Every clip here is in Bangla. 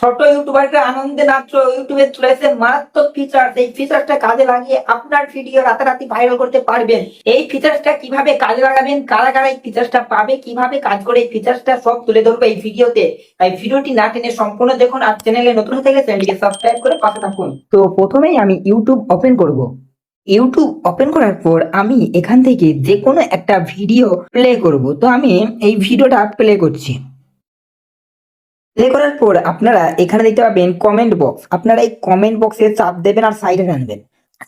ছোট ইউটিউবারটা আনন্দে নাচছ ইউটিউবে চলে এসে মারাত্মক ফিচার। এই ফিচারটা কাজে লাগিয়ে আপনার ভিডিও রাতারাতি ভাইরাল করতে পারবেন। এই ফিচারটা কিভাবে কাজে লাগাবেন, কারা কারা এই ফিচারটা পাবে, কিভাবে কাজ করে এই ফিচারটা সব তুলে ধরবো এই ভিডিওতে। তাই ভিডিওটি না টেনে সম্পূর্ণ দেখুন। আর চ্যানেলে নতুন হয়ে থাকলে চ্যানেলটিকে সাবস্ক্রাইব করে পাশে থাকুন। তো প্রথমেই আমি ইউটিউব ওপেন করব। ইউটিউব ওপেন করার পর আমি এখান থেকে যে কোনো একটা ভিডিও প্লে করব। তো আমি এই ভিডিওটা প্লে করছি। প্লে করার পর আপনারা এখানে দেখতে পাবেন কমেন্ট বক্স। আপনারা এই কমেন্ট বক্সে চাপ দেবেন আর সাইডে টানবেন।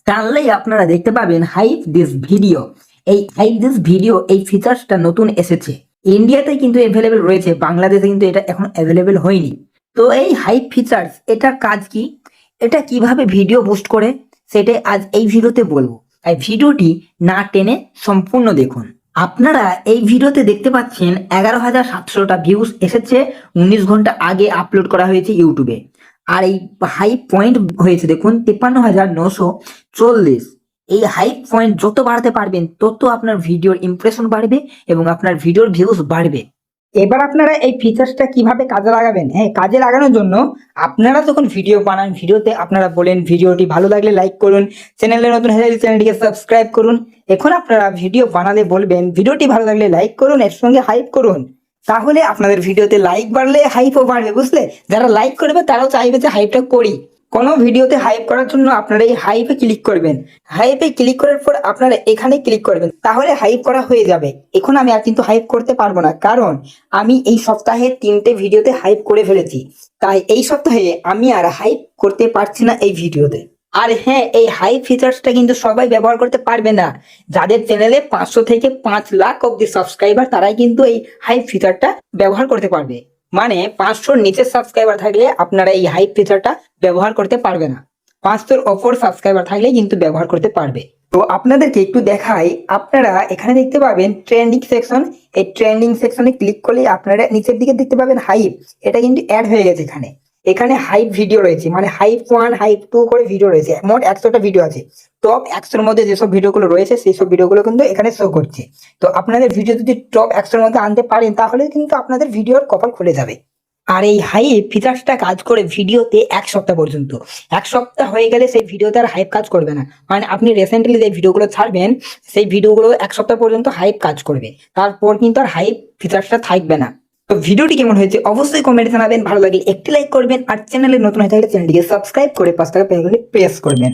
টানলেই আপনারা দেখতে পাবেন হাইপ দিস ভিডিও। এই হাইপ দিস ভিডিও এই ফিচার্সটা নতুন এসেছে। ইন্ডিয়াতে কিন্তু অ্যাভেলেবেল রয়েছে, বাংলাদেশে কিন্তু এটা এখন অ্যাভেলেবেল হয়নি। তো এই হাইপ ফিচার্স এটার কাজ কি, এটা কিভাবে ভিডিও বুস্ট করে, সেটাই আজ এই ভিডিওতে বলবো। তাই ভিডিওটি না টেনে সম্পূর্ণ দেখুন। আপনারা এই ভিডিওতে দেখতে পাচ্ছেন 11,700টা ভিউজ এসেছে। 19 ঘন্টা আগে আপলোড করা হয়েছে ইউটিউবে। আর এই হাই পয়েন্ট হয়েছে দেখুন 53,940। এই হাই পয়েন্ট যত বাড়াতে পারবেন তত আপনার ভিডিওর ইমপ্রেশন বাড়বে এবং আপনার ভিডিওর ভিউজ বাড়বে। এবার আপনারা এই ফিচার্সটা কিভাবে কাজে লাগাবেন, হ্যাঁ কাজে লাগানোর জন্য আপনারা যখন ভিডিও বানান, ভিডিওতে আপনারা বলেন ভিডিওটি ভালো লাগলে লাইক করুন, চ্যানেলে নতুন হয়ে থাকলে চ্যানেলটিকে সাবস্ক্রাইব করুন। এখন আপনারা ভিডিও বানালে বলবেন ভিডিওটি ভালো লাগলে লাইক করুন, এর সঙ্গে হাইপ করুন। তাহলে আপনাদের ভিডিওতে লাইক বাড়লে হাইপও বাড়বে, বুঝলে? যারা লাইক করবে তারাও চাইবে যে হাইপটা করি। কোনো ভিডিওতে হাইপ করার জন্য আপনারা এই হাইপে ক্লিক করবেন। হাইপে ক্লিক করার পর আপনারা এখানে ক্লিক করবেন, তাহলে হাইপ করা হয়ে যাবে। এখন আমি আর কিন্তু হাইপ করতে পারবো না, কারণ আমি এই সপ্তাহে 3টে ভিডিওতে হাইপ করে ফেলেছি। তাই এই সপ্তাহে আমি আর হাইপ করতে পারছি না এই ভিডিওতে। আর হ্যাঁ, এই হাইপ ফিচার্সটা কিন্তু সবাই ব্যবহার করতে পারবে না। যাদের চ্যানেলে 500 থেকে 5 লাখ অব্দি সাবস্ক্রাইবার, তারাই কিন্তু এই হাইপ ফিচারটা ব্যবহার করতে পারবে। মানে 500-র নিচে সাবস্ক্রাইবার থাকলে আপনারা এই হাইপ ফিচারটা ব্যবহার করতে পারবে না। 500-র ওপর সাবস্ক্রাইবার থাকলে কিন্তু ব্যবহার করতে পারবে। তো আপনাদেরকে একটু দেখাই। আপনারা এখানে দেখতে পাবেন ট্রেন্ডিং সেকশন। এই ট্রেন্ডিং সেকশনে ক্লিক করলে আপনারা নিচের দিকে দেখতে পাবেন হাইপ। এটা কিন্তু অ্যাড হয়ে গেছে এখানে। এখানে হাইপ ভিডিও রয়েছে, মানে হাইপ 1 হাইপ 2 করে ভিডিও রয়েছে। মোট 100টা ভিডিও আছে। টপ 100-র মধ্যে যেসব ভিডিওগুলো রয়েছে সেই সব ভিডিওগুলো কিন্তু এখানে শো করছে। তো আপনাদের ভিডিও যদি টপ 100-র মধ্যে আনতে পারেন তাহলে কিন্তু আপনাদের ভিডিওর কপাল খুলে যাবে। আর এই হাইপ ফিচার্সটা কাজ করে ভিডিওতে 1 সপ্তাহ পর্যন্ত। 1 সপ্তাহ হয়ে গেলে সেই ভিডিওতে আর হাইপ কাজ করবে না। মানে আপনি রিসেন্টলি যে ভিডিওগুলো ছাড়বেন সেই ভিডিওগুলো 1 সপ্তাহ পর্যন্ত হাইপ কাজ করবে, তারপর কিন্তু আর হাইপ ফিচার্সটা থাকবে না। তো ভিডিওটি কেমন হয়েছে অবশ্যই কমেন্টে জানাবেন। ভালো লাগলে একটি লাইক করবেন, আর চ্যানেলে নতুন হয়ে থাকলে চ্যানেলটিকে সাবস্ক্রাইব করে পাশে থাকা বেল আইকনে প্রেস করবেন।